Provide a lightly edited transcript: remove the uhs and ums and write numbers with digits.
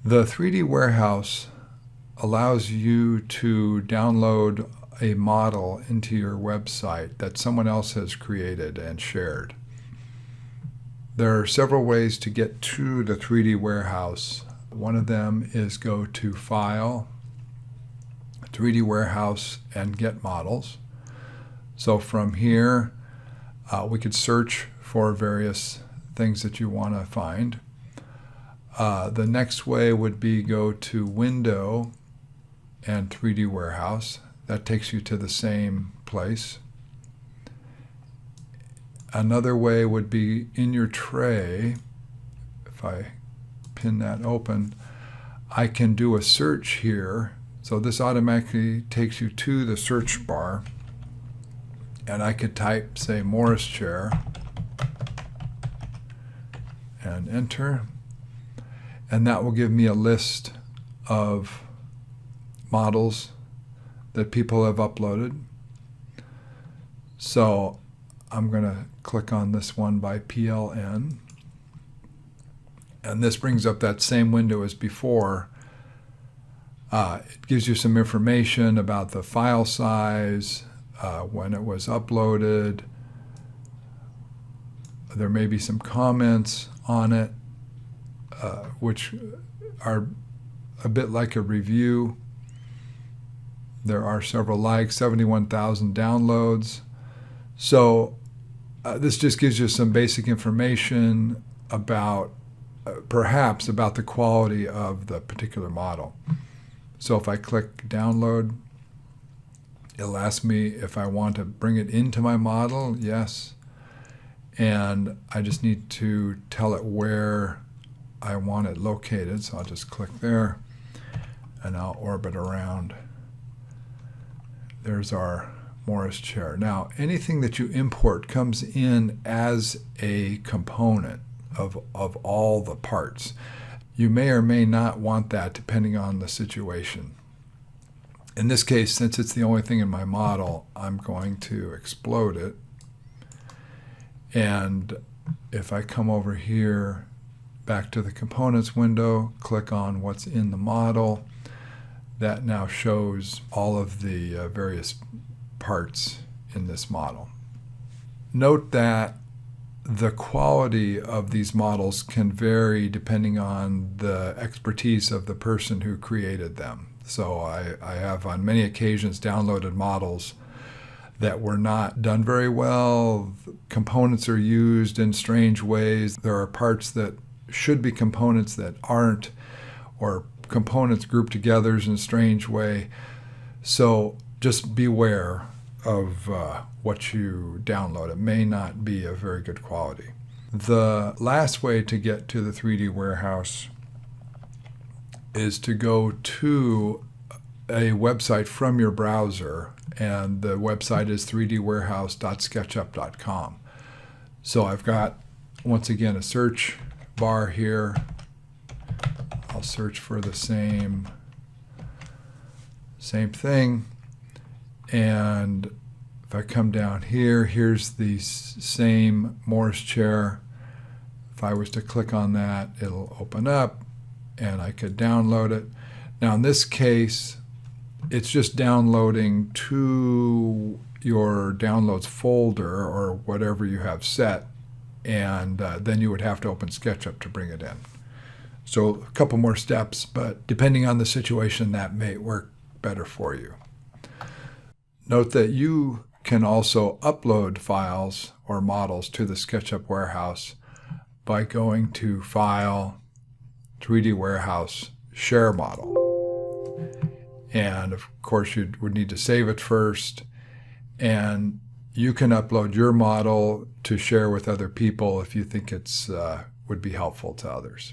The 3D Warehouse allows you to download a model into your website that someone else has created and shared. There are several ways to get to the 3D Warehouse. One of them is go to File, 3D Warehouse, and Get Models. So from here, we could search for various things that you want to find. The next way would be go to Window and 3D Warehouse. That takes you to the same place. Another way would be in your tray. If I pin that open, I can do a search here. So this automatically takes you to the search bar. And I could type, say, Morris chair, and enter. And that will give me a list of models that people have uploaded. So I'm going to click on this one by PLN. And this brings up that same window as before. It gives you some information about the file size, when it was uploaded. There may be some comments on it, which are a bit like a review. There are several likes, 71,000 downloads. So this just gives you some basic information about, perhaps about the quality of the particular model. So if I click download, it'll ask me if I want to bring it into my model. Yes. And I just need to tell it where I want it located. So I'll just click there and I'll orbit around. There's our Morris chair. Now, anything that you import comes in as a component of all the parts. You may or may not want that depending on the situation. In this case, since it's the only thing in my model, I'm going to explode it. And if I come over here, back to the components window, click on what's in the model, that now shows all of the various parts in this model. Note that the quality of these models can vary depending on the expertise of the person who created them. So I have on many occasions downloaded models that were not done very well. Components are used in strange ways. There are parts that should be components that aren't, or components grouped together in a strange way. So just beware of what you download. It may not be of very good quality. The last way to get to the 3D Warehouse is to go to a website from your browser, and the website is 3dwarehouse.sketchup.com. So I've got, once again, a search bar here. I'll search for the same thing, and if I come down here, here's the same Morris chair. If I was to click on that, it'll open up and I could download it. Now in this case, it's just downloading to your downloads folder or whatever you have set, and then you would have to open SketchUp to bring it in. So a couple more steps, but depending on the situation, that may work better for you. Note that you can also upload files or models to the SketchUp Warehouse by going to File, 3D Warehouse, Share Model. And of course, you would need to save it first. And you can upload your model to share with other people if you think it's would be helpful to others.